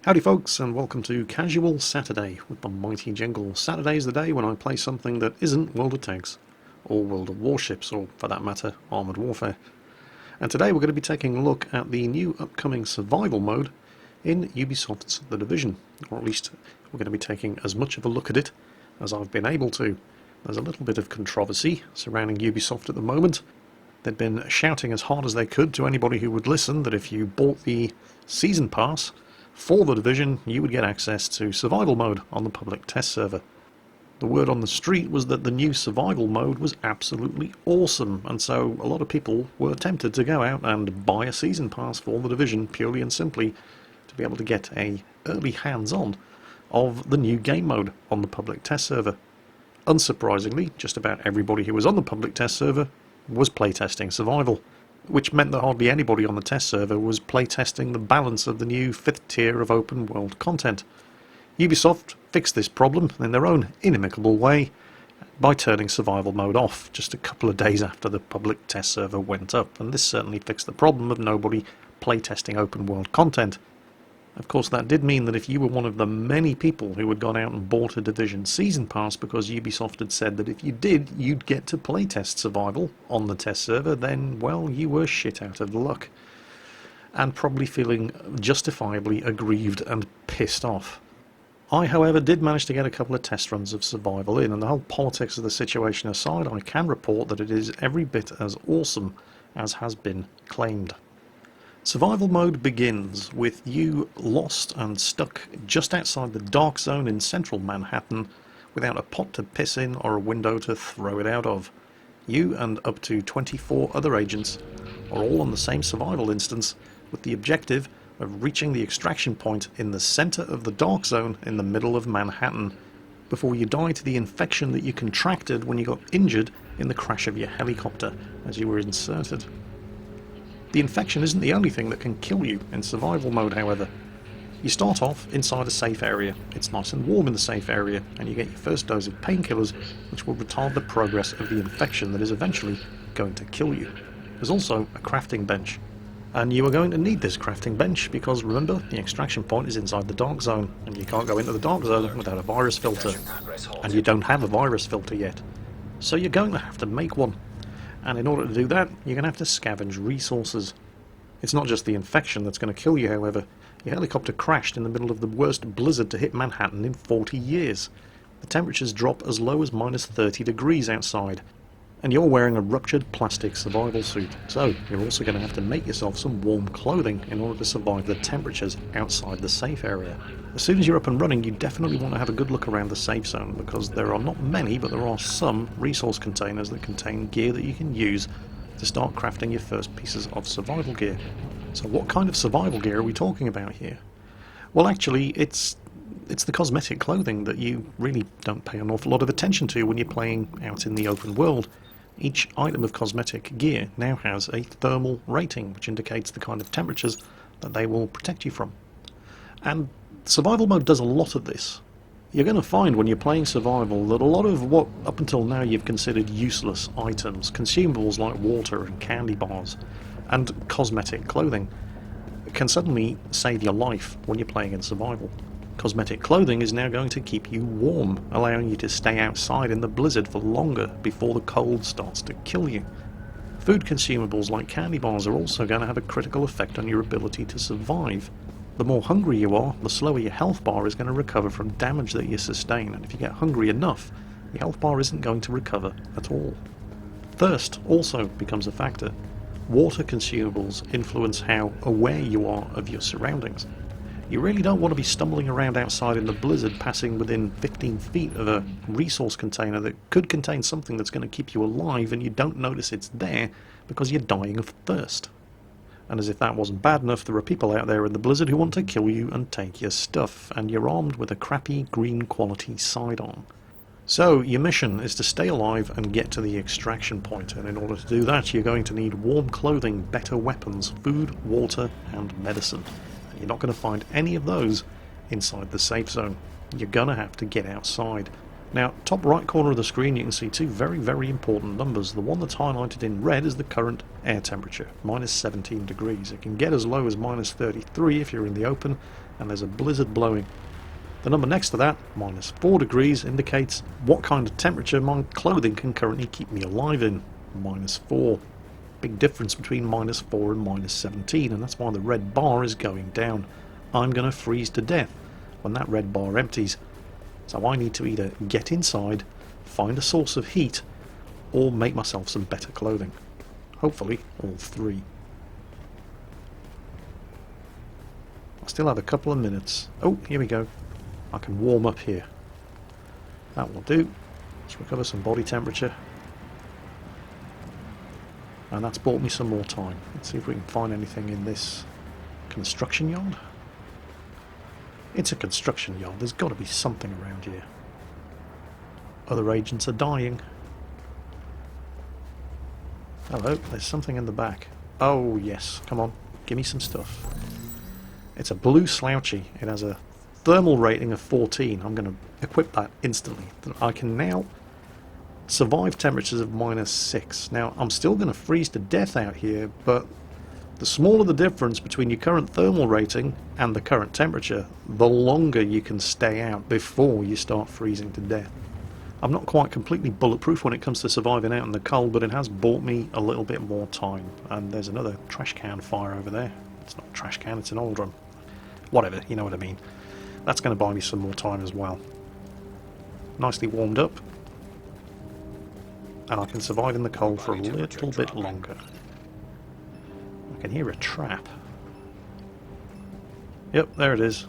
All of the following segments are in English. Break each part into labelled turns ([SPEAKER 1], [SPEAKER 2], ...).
[SPEAKER 1] Howdy folks, and welcome to Casual Saturday with the mighty Jingles. Saturday's the day when I play something that isn't World of Tanks, or World of Warships, or for that matter, Armoured Warfare. And today we're going to be taking a look at the new upcoming survival mode in Ubisoft's The Division, or at least we're going to be taking as much of a look at it as I've been able to. There's a little bit of controversy surrounding Ubisoft at the moment. They'd been shouting as hard as they could to anybody who would listen that if you bought the Season Pass for The Division, you would get access to survival mode on the public test server. The word on the street was that the new survival mode was absolutely awesome, and so a lot of people were tempted to go out and buy a season pass for The Division purely and simply to be able to get a early hands-on of the new game mode on the public test server. Unsurprisingly, just about everybody who was on the public test server was playtesting survival, which meant that hardly anybody on the test server was playtesting the balance of the new 5th tier of open world content. Ubisoft fixed this problem in their own inimicable way by turning survival mode off just a couple of days after the public test server went up, and this certainly fixed the problem of nobody playtesting open world content. Of course, that did mean that if you were one of the many people who had gone out and bought a Division Season Pass because Ubisoft had said that if you did, you'd get to playtest survival on the test server, then, well, you were shit out of luck. And probably feeling justifiably aggrieved and pissed off. I, however, did manage to get a couple of test runs of survival in, and the whole politics of the situation aside, I can report that it is every bit as awesome as has been claimed. Survival mode begins with you lost and stuck just outside the dark zone in central Manhattan without a pot to piss in or a window to throw it out of. You and up to 24 other agents are all on the same survival instance with the objective of reaching the extraction point in the center of the dark zone in the middle of Manhattan before you die to the infection that you contracted when you got injured in the crash of your helicopter as you were inserted. The infection isn't the only thing that can kill you in survival mode, however. You start off inside a safe area. It's nice and warm in the safe area, and you get your first dose of painkillers, which will retard the progress of the infection that is eventually going to kill you. There's also a crafting bench, and you are going to need this crafting bench because, remember, the extraction point is inside the dark zone, and you can't go into the dark zone without a virus filter, and you don't have a virus filter yet. So you're going to have to make one. And in order to do that, you're going to have to scavenge resources. It's not just the infection that's going to kill you, however. Your helicopter crashed in the middle of the worst blizzard to hit Manhattan in 40 years. The temperatures drop as low as minus 30 degrees outside. And you're wearing a ruptured plastic survival suit, so you're also going to have to make yourself some warm clothing in order to survive the temperatures outside the safe area. As soon as you're up and running, you definitely want to have a good look around the safe zone, because there are not many, but there are some resource containers that contain gear that you can use to start crafting your first pieces of survival gear. So what kind of survival gear are we talking about here? Well, actually, it's the cosmetic clothing that you really don't pay an awful lot of attention to when you're playing out in the open world. Each item of cosmetic gear now has a thermal rating, which indicates the kind of temperatures that they will protect you from. And survival mode does a lot of this. You're going to find when you're playing survival that a lot of what up until now you've considered useless items, consumables like water and candy bars, and cosmetic clothing, can suddenly save your life when you're playing in survival. Cosmetic clothing is now going to keep you warm, allowing you to stay outside in the blizzard for longer before the cold starts to kill you. Food consumables like candy bars are also going to have a critical effect on your ability to survive. The more hungry you are, the slower your health bar is going to recover from damage that you sustain, and if you get hungry enough, your health bar isn't going to recover at all. Thirst also becomes a factor. Water consumables influence how aware you are of your surroundings. You really don't want to be stumbling around outside in the blizzard, passing within 15 feet of a resource container that could contain something that's going to keep you alive, and you don't notice it's there because you're dying of thirst. And as if that wasn't bad enough, there are people out there in the blizzard who want to kill you and take your stuff, and you're armed with a crappy green quality sidearm. So your mission is to stay alive and get to the extraction point, and in order to do that you're going to need warm clothing, better weapons, food, water and medicine. And you're not going to find any of those inside the safe zone. You're going to have to get outside. Now, top right corner of the screen you can see two very, very important numbers. The one that's highlighted in red is the current air temperature, minus 17 degrees. It can get as low as minus 33 if you're in the open and there's a blizzard blowing. The number next to that, minus 4 degrees, indicates what kind of temperature my clothing can currently keep me alive in, minus 4. Big difference between minus 4 and minus 17, and that's why the red bar is going down. I'm going to freeze to death when that red bar empties. So I need to either get inside, find a source of heat, or make myself some better clothing. Hopefully all three. I still have a couple of minutes. Oh, here we go. I can warm up here. That will do. Let's recover some body temperature. And that's bought me some more time. Let's see if we can find anything in this construction yard. It's a construction yard. There's got to be something around here. Other agents are dying. Hello, there's something in the back. Oh yes, come on, give me some stuff. It's a blue slouchy. It has a thermal rating of 14. I'm going to equip that instantly. I can now survive temperatures of minus 6. Now, I'm still going to freeze to death out here, but the smaller the difference between your current thermal rating and the current temperature, the longer you can stay out before you start freezing to death. I'm not quite completely bulletproof when it comes to surviving out in the cold, but it has bought me a little bit more time. And there's another trash can fire over there. It's not a trash can, it's an old one. Whatever, you know what I mean. That's going to buy me some more time as well. Nicely warmed up. And I can survive in the cold for a little bit longer. I can hear a trap. Yep, there it is.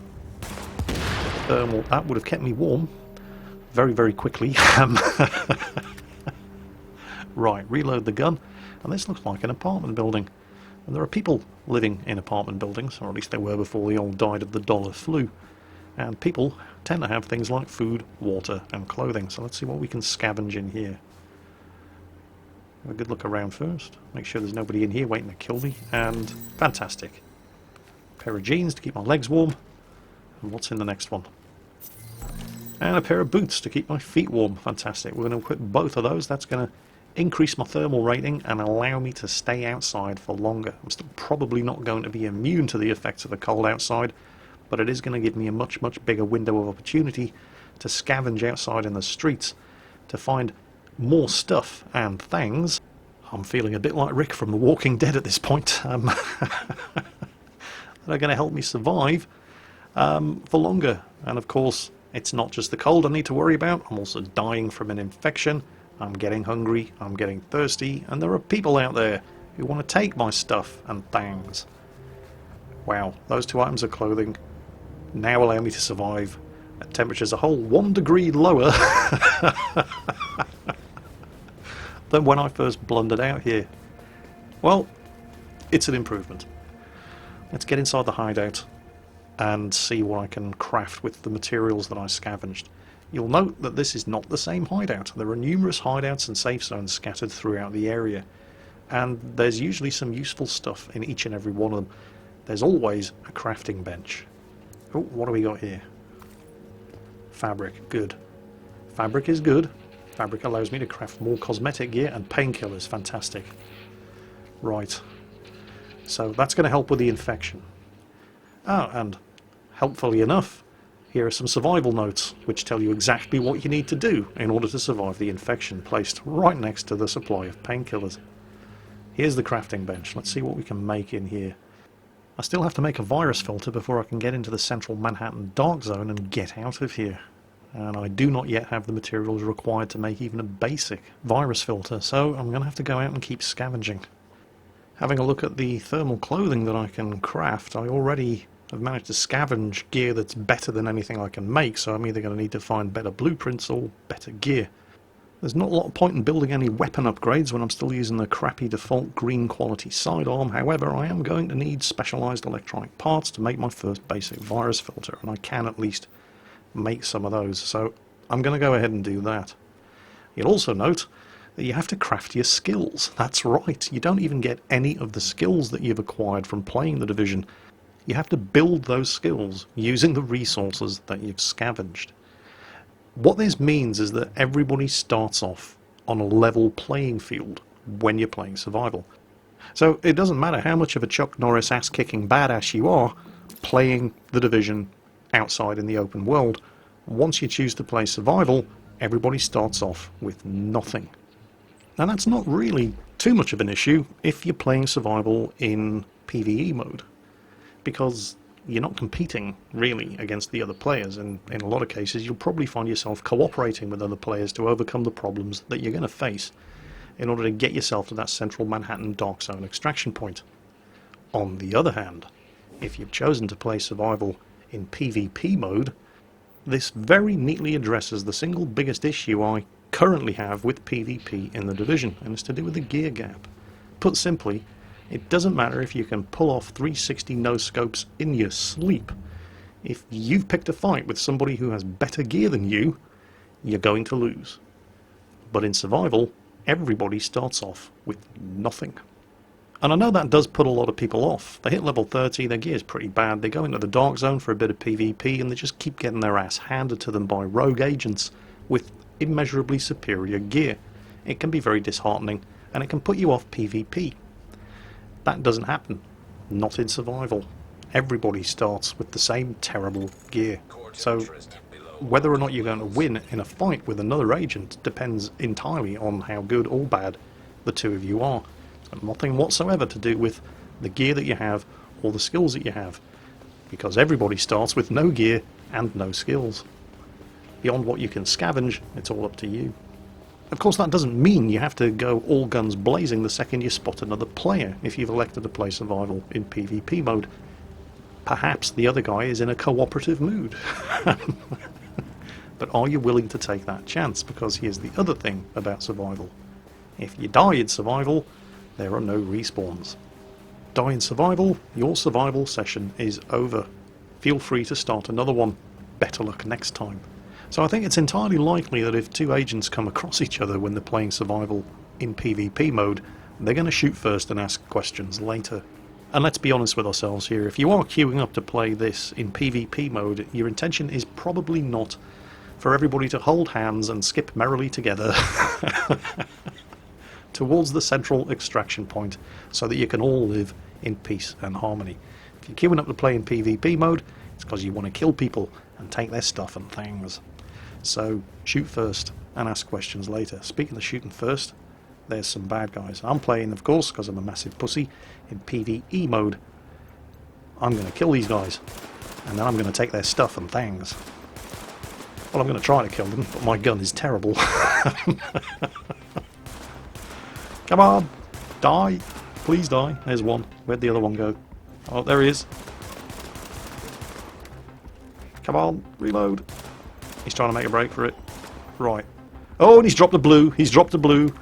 [SPEAKER 1] Thermal. That would have kept me warm very, very quickly. Right, reload the gun. And this looks like an apartment building. And there are people living in apartment buildings, or at least they were before they all died of the dollar flu. And people tend to have things like food, water, and clothing. So let's see what we can scavenge in here. Have a good look around first. Make sure there's nobody in here waiting to kill me. And fantastic. Pair of jeans to keep my legs warm. And what's in the next one? And a pair of boots to keep my feet warm. Fantastic. We're going to equip both of those. That's going to increase my thermal rating and allow me to stay outside for longer. I'm still probably not going to be immune to the effects of the cold outside, but it is going to give me a much, much bigger window of opportunity to scavenge outside in the streets to find more stuff and things. I'm feeling a bit like Rick from The Walking Dead at this point. That are going to help me survive for longer. And of course, it's not just the cold I need to worry about. I'm also dying from an infection. I'm getting hungry. I'm getting thirsty. And there are people out there who want to take my stuff and things. Wow, those two items of clothing now allow me to survive at temperatures a whole 1 degree lower than when I first blundered out here. Well, it's an improvement. Let's get inside the hideout and see what I can craft with the materials that I scavenged. You'll note that this is not the same hideout. There are numerous hideouts and safe zones scattered throughout the area, and there's usually some useful stuff in each and every one of them. There's always a crafting bench. Oh, what do we got here? Fabric, good. Fabric is good. Fabric allows me to craft more cosmetic gear and painkillers, fantastic. Right, so that's going to help with the infection. Ah, and helpfully enough, here are some survival notes which tell you exactly what you need to do in order to survive the infection, placed right next to the supply of painkillers. Here's the crafting bench. Let's see what we can make in here. I still have to make a virus filter before I can get into the central Manhattan dark zone and get out of here. And I do not yet have the materials required to make even a basic virus filter, so I'm going to have to go out and keep scavenging. Having a look at the thermal clothing that I can craft, I already have managed to scavenge gear that's better than anything I can make, so I'm either going to need to find better blueprints or better gear. There's not a lot of point in building any weapon upgrades when I'm still using the crappy default green quality sidearm. However, I am going to need specialised electronic parts to make my first basic virus filter, and I can at least make some of those, so I'm going to go ahead and do that. You'll also note that you have to craft your skills. That's right, you don't even get any of the skills that you've acquired from playing The Division. You have to build those skills using the resources that you've scavenged. What this means is that everybody starts off on a level playing field when you're playing survival. So it doesn't matter how much of a Chuck Norris ass-kicking badass you are playing The Division outside in the open world. Once you choose to play survival, everybody starts off with nothing. Now that's not really too much of an issue if you're playing survival in PvE mode, because you're not competing really against the other players, and in a lot of cases you'll probably find yourself cooperating with other players to overcome the problems that you're going to face in order to get yourself to that central Manhattan Dark Zone extraction point. On the other hand, if you've chosen to play survival in PvP mode, this very neatly addresses the single biggest issue I currently have with PvP in The Division, and it's to do with the gear gap. Put simply, it doesn't matter if you can pull off 360 no-scopes in your sleep. If you've picked a fight with somebody who has better gear than you, you're going to lose. But in survival, everybody starts off with nothing. And I know that does put a lot of people off. They hit level 30, their gear's pretty bad, they go into the Dark Zone for a bit of PvP, and they just keep getting their ass handed to them by rogue agents with immeasurably superior gear. It can be very disheartening, and it can put you off PvP. That doesn't happen. Not in survival. Everybody starts with the same terrible gear. So whether or not you're going to win in a fight with another agent depends entirely on how good or bad the two of you are. It's got nothing whatsoever to do with the gear that you have or the skills that you have, because everybody starts with no gear and no skills. Beyond what you can scavenge, it's all up to you. Of course, that doesn't mean you have to go all guns blazing the second you spot another player if you've elected to play survival in PvP mode. Perhaps the other guy is in a cooperative mood. But are you willing to take that chance? Because here's the other thing about survival. If you die in survival, there are no respawns. Die in survival, your survival session is over. Feel free to start another one. Better luck next time. So I think it's entirely likely that if two agents come across each other when they're playing survival in PvP mode, they're going to shoot first and ask questions later. And let's be honest with ourselves here, if you are queuing up to play this in PvP mode, your intention is probably not for everybody to hold hands and skip merrily together towards the central extraction point so that you can all live in peace and harmony. If you're queuing up to play in PvP mode, it's because you want to kill people and take their stuff and things. So shoot first and ask questions later. Speaking of shooting first, there's some bad guys. I'm playing, of course, because I'm a massive pussy, in PvE mode. I'm going to kill these guys, and then I'm going to take their stuff and things. Well, I'm going to try to kill them, but my gun is terrible. Come on, die. Please die. There's one. Where'd the other one go? Oh, there he is. Come on, reload. He's trying to make a break for it. Right. Oh, and he's dropped a blue. He's dropped a blue.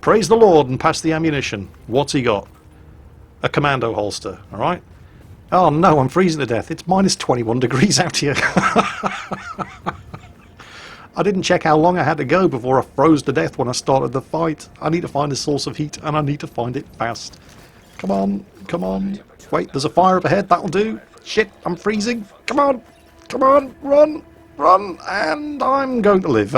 [SPEAKER 1] Praise the Lord and pass the ammunition. What's he got? A commando holster, alright? Oh no, I'm freezing to death. It's minus 21 degrees out here. I didn't check how long I had to go before I froze to death when I started the fight. I need to find a source of heat, and I need to find it fast. Come on, come on. Wait, there's a fire up ahead. That'll do. Shit, I'm freezing. Come on, come on, run, run, and I'm going to live.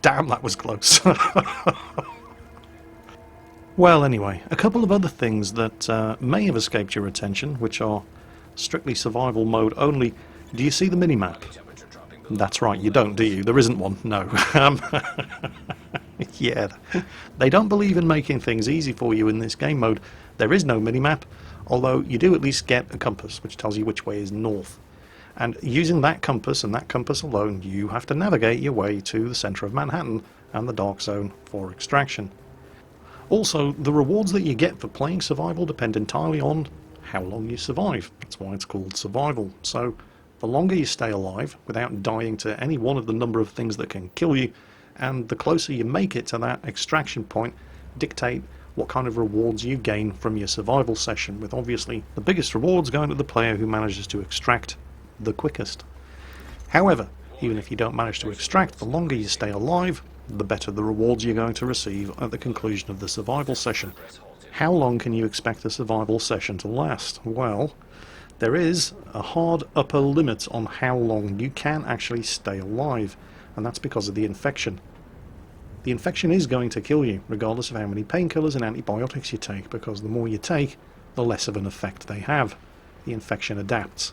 [SPEAKER 1] Damn, that was close. Well, anyway, a couple of other things that may have escaped your attention, which are strictly survival mode only. Do you see the minimap? That's right, you don't, do you? There isn't one, no. Yeah, they don't believe in making things easy for you in this game mode. There is no minimap, although you do at least get a compass, which tells you which way is north. And using that compass and that compass alone, you have to navigate your way to the centre of Manhattan and the Dark Zone for extraction. Also, the rewards that you get for playing survival depend entirely on how long you survive. That's why it's called survival. So, the longer you stay alive without dying to any one of the number of things that can kill you, and the closer you make it to that extraction point, dictate what kind of rewards you gain from your survival session, with obviously the biggest rewards going to the player who manages to extract the quickest. However, even if you don't manage to extract, the longer you stay alive, the better the rewards you're going to receive at the conclusion of the survival session. How long can you expect a survival session to last? Well, there is a hard upper limit on how long you can actually stay alive, and that's because of the infection. The infection is going to kill you, regardless of how many painkillers and antibiotics you take, because the more you take, the less of an effect they have. The infection adapts.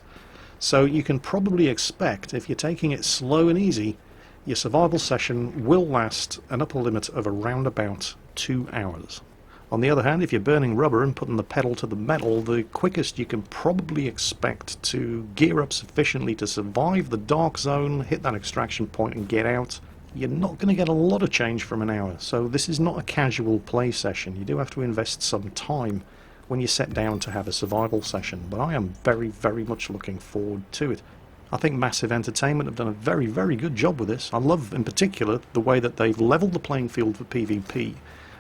[SPEAKER 1] So you can probably expect, if you're taking it slow and easy, your survival session will last an upper limit of around about 2 hours. On the other hand, if you're burning rubber and putting the pedal to the metal, the quickest you can probably expect to gear up sufficiently to survive the dark zone, hit that extraction point and get out, you're not going to get a lot of change from an hour. So this is not a casual play session. You do have to invest some time when you set down to have a survival session, but I am very, very much looking forward to it. I think Massive Entertainment have done a very, very good job with this. I love, in particular, the way that they've leveled the playing field for PvP,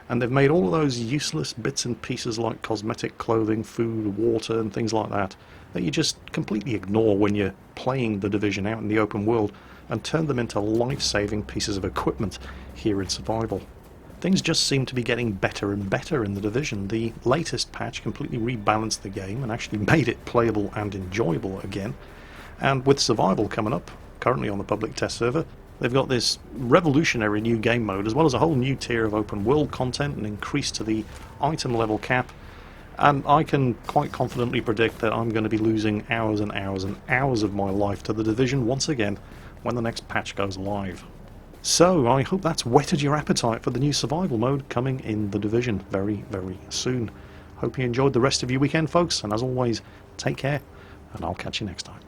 [SPEAKER 1] and they've made all of those useless bits and pieces like cosmetic, clothing, food, water, and things like that you just completely ignore when you're playing The Division out in the open world, and turn them into life-saving pieces of equipment here in survival. Things just seem to be getting better and better in The Division. The latest patch completely rebalanced the game and actually made it playable and enjoyable again. And with survival coming up, currently on the public test server, they've got this revolutionary new game mode, as well as a whole new tier of open world content, and increase to the item level cap. And I can quite confidently predict that I'm going to be losing hours and hours and hours of my life to The Division once again when the next patch goes live. So I hope that's whetted your appetite for the new survival mode coming in The Division very, very soon. Hope you enjoyed the rest of your weekend, folks, and as always, take care, and I'll catch you next time.